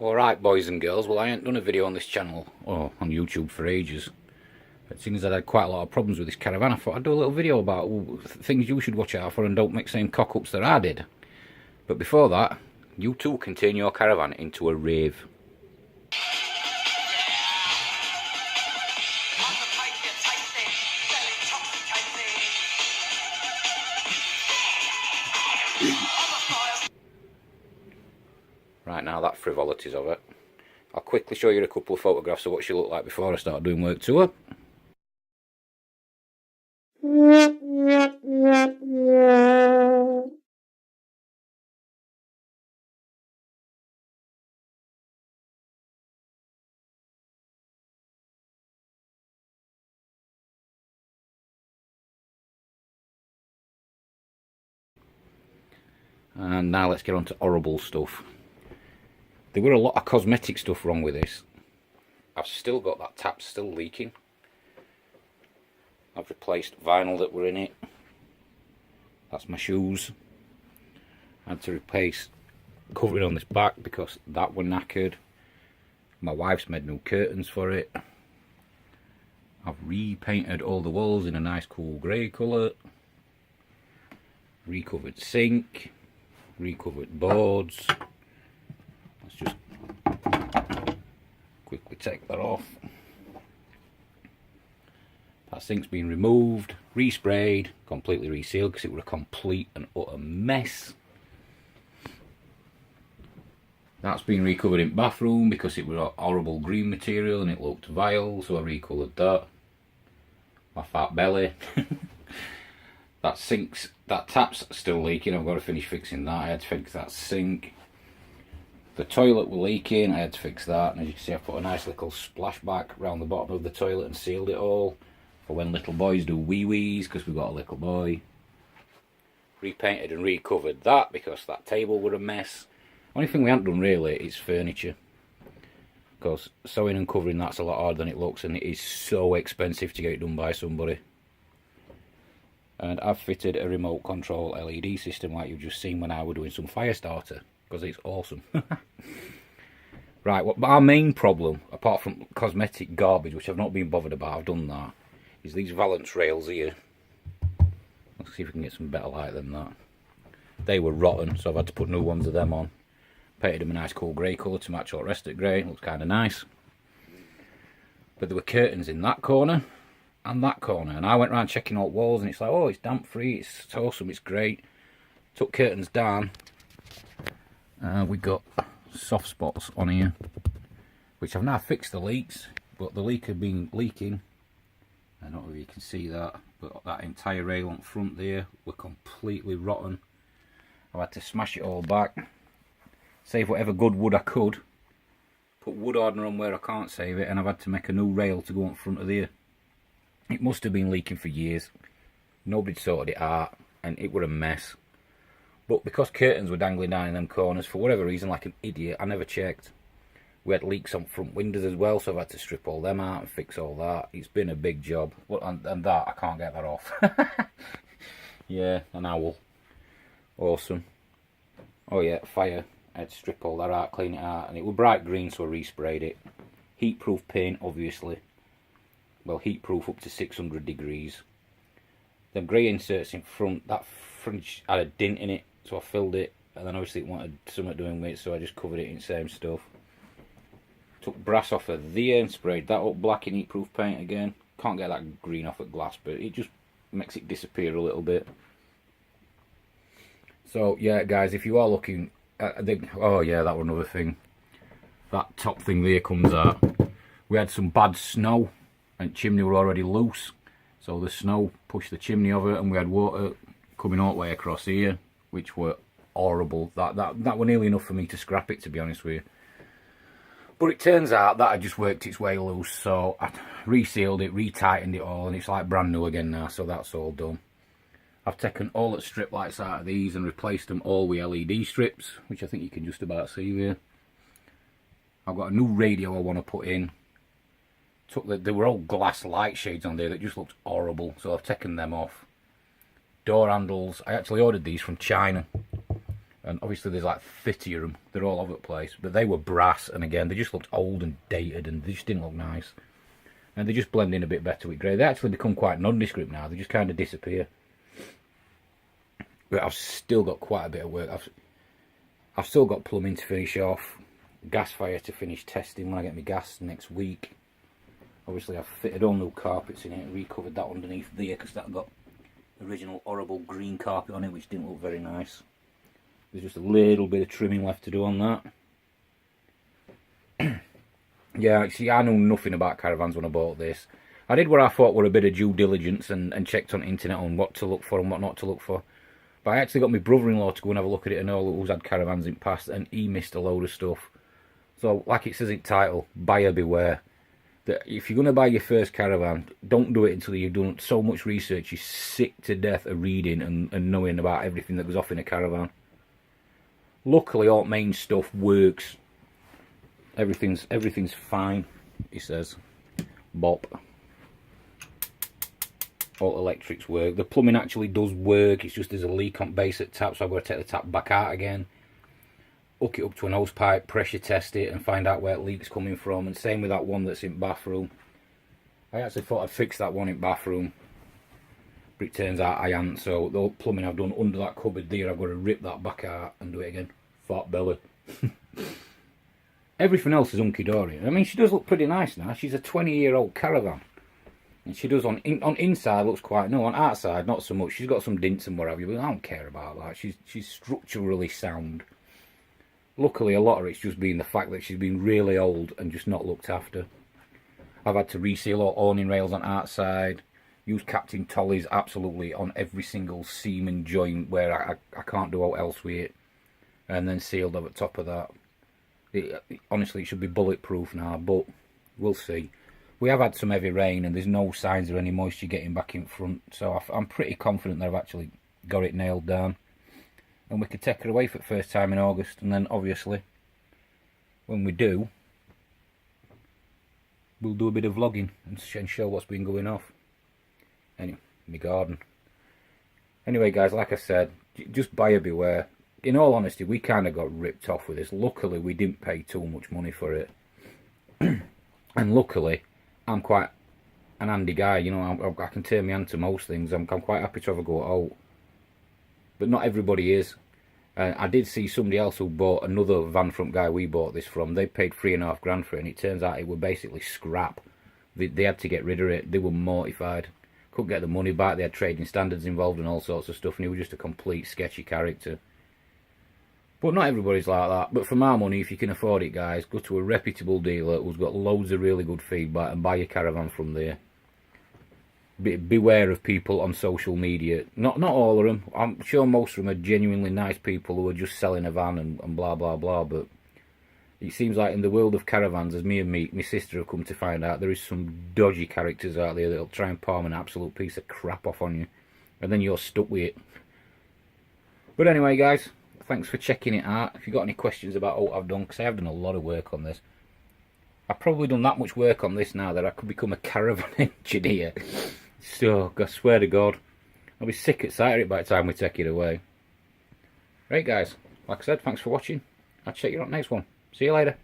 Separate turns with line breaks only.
Alright boys and girls, well I ain't done a video on this channel, or on YouTube for ages. But seeing as I had quite a lot of problems with this caravan, I thought I'd do a little video about things you should watch out for and don't make the same cock-ups that I did. But before that, you too can turn your caravan into a rave. Right, now that frivolity's of it, I'll quickly show you a couple of photographs of what she looked like before I start doing work to her. And now let's get on to horrible stuff. There were a lot of cosmetic stuff wrong with this. I've still got that tap still leaking. I've replaced vinyl that were in it. That's my shoes. I had to replace covering on this back because that were knackered. My wife's made new curtains for it. I've repainted all the walls in a nice cool grey colour. Recovered sink. Recovered boards. Let's just quickly take that off. That sink's been removed, resprayed, completely resealed because it was a complete and utter mess. That's been recovered in bathroom because it was a horrible green material and it looked vile, so I recoloured that. My fat belly. That tap's still leaking. I've got to finish fixing that. I had to fix that sink. The toilet was leaking. I had to fix that. And as you can see, I put a nice little splashback around the bottom of the toilet and sealed it all for when little boys do wee-wees, because we've got a little boy. Repainted and recovered that because that table was a mess. Only thing we haven't done really is furniture, because sewing and covering that's a lot harder than it looks, and it is so expensive to get it done by somebody. And I've fitted a remote control LED system like you've just seen when I was doing some fire starter, because it's awesome. Right, well, our main problem, apart from cosmetic garbage, which I've not been bothered about, I've done that, is these valance rails here. Let's see if we can get some better light than that. They were rotten, so I've had to put new ones of them on. Painted them a nice cool grey colour to match all the rest of the grey. Looks kind of nice. But there were curtains in that corner and that corner, and I went around checking all the walls, and it's like, oh, it's damp free, it's awesome, it's great. Took curtains down, we got soft spots on here, which I've now fixed the leaks, but the leak had been leaking. I don't know if you can see that, but that entire rail on front there were completely rotten. I've had to smash it all back, save whatever good wood I could, put wood hardener on where I can't save it, and I've had to make a new rail to go in front of there. It must have been leaking for years. Nobody'd sorted it out, and it were a mess. But because curtains were dangling down in them corners, for whatever reason, like an idiot, I never checked. We had leaks on front windows as well, so I've had to strip all them out and fix all that. It's been a big job. And that, I can't get that off. Yeah, an owl. Awesome. Oh yeah, fire. I had to strip all that out, clean it out, and it was bright green, so I resprayed it. Heatproof paint, obviously. Well, heatproof up to 600 degrees. The grey inserts in front, that fringe had a dint in it, so I filled it, and then obviously it wanted something doing with it, so I just covered it in the same stuff. Took brass off of there and sprayed that up black in heatproof paint again. Can't get that green off at glass, but it just makes it disappear a little bit. So yeah, guys, if you are looking at oh yeah, that was another thing. That top thing there comes out. We had some bad snow, and the chimney were already loose, so the snow pushed the chimney over, and we had water coming all the way across here, which were horrible. That were nearly enough for me to scrap it, to be honest with you. But it turns out that had just worked its way loose, so I resealed it, retightened it all, and it's like brand new again now, so that's all done. I've taken all the strip lights out of these and replaced them all with LED strips, which I think you can just about see there. I've got a new radio I want to put in. There were all glass light shades on there that just looked horrible, so I've taken them off. Door handles, I actually ordered these from China. And obviously there's like 50 of them. They're all over the place. But they were brass, and again, they just looked old and dated, and they just didn't look nice. And they just blend in a bit better with grey. They actually become quite nondescript now. They just kind of disappear. But I've still got quite a bit of work. I've still got plumbing to finish off. Gas fire to finish testing when I get my gas next week. Obviously I've fitted all new carpets in it and recovered that underneath there, because that got original horrible green carpet on it, which didn't look very nice. There's just a little bit of trimming left to do on that. Yeah, see, I knew nothing about caravans when I bought this. I did what I thought were a bit of due diligence and checked on the internet on what to look for and what not to look for. But I actually got my brother-in-law to go and have a look at it and know who's had caravans in the past, and he missed a load of stuff. So, like it says in the title, buyer beware. That if you're going to buy your first caravan, don't do it until you've done so much research you're sick to death of reading and knowing about everything that goes off in a caravan. Luckily, all main stuff works. Everything's fine, he says. Bop. All electrics work. The plumbing actually does work. It's just there's a leak on base at tap, so I've got to take the tap back out again. Hook it up to an hose pipe, pressure test it, and find out where the leak's coming from. And same with that one that's in bathroom. I actually thought I'd fix that one in bathroom, but it turns out I hadn't. So the plumbing I've done under that cupboard there, I've got to rip that back out and do it again. Fart belly. Everything else is hunky-dory. I mean, she does look pretty nice now. She's a 20-year-old caravan. And she does on inside looks quite, no, on outside not so much. She's got some dints and what have you, but I don't care about that. She's structurally sound. Luckily, a lot of it's just been the fact that she's been really old and just not looked after. I've had to reseal all awning rails on outside, use Captain Tollies absolutely on every single seam and joint where I can't do out else with it, and then sealed over the top of that. Honestly, it should be bulletproof now, but we'll see. We have had some heavy rain and there's no signs of any moisture getting back in front, so I'm pretty confident that I've actually got it nailed down. And we could take her away for the first time in August, and then obviously, when we do, we'll do a bit of vlogging and show what's been going off. Anyway, my garden. Anyway guys, like I said, just buyer beware. In all honesty, we kind of got ripped off with this. Luckily, we didn't pay too much money for it. And luckily, I'm quite an handy guy, you know, I can turn my hand to most things. I'm quite happy to have a go out. But not everybody is. I did see somebody else who bought another van front guy we bought this from. They paid $3,500 for it, and it turns out it was basically scrap. They had to get rid of it. They were mortified. Couldn't get the money back. They had trading standards involved and all sorts of stuff, and he was just a complete sketchy character. But not everybody's like that. But for my money, if you can afford it, guys, go to a reputable dealer who's got loads of really good feedback and buy your caravan from there. Beware of people on social media. Not all of them. I'm sure most of them are genuinely nice people who are just selling a van and blah, blah, blah. But it seems like in the world of caravans, as me and my sister have come to find out, there is some dodgy characters out there that'll try and palm an absolute piece of crap off on you. And then you're stuck with it. But anyway, guys, thanks for checking it out. If you've got any questions about what I've done, because I have done a lot of work on this. I've probably done that much work on this now that I could become a caravan engineer. So, I swear to God, I'll be sick at sight of it by the time we take it away. Right, guys, like I said, thanks for watching. I'll check you out next one. See you later.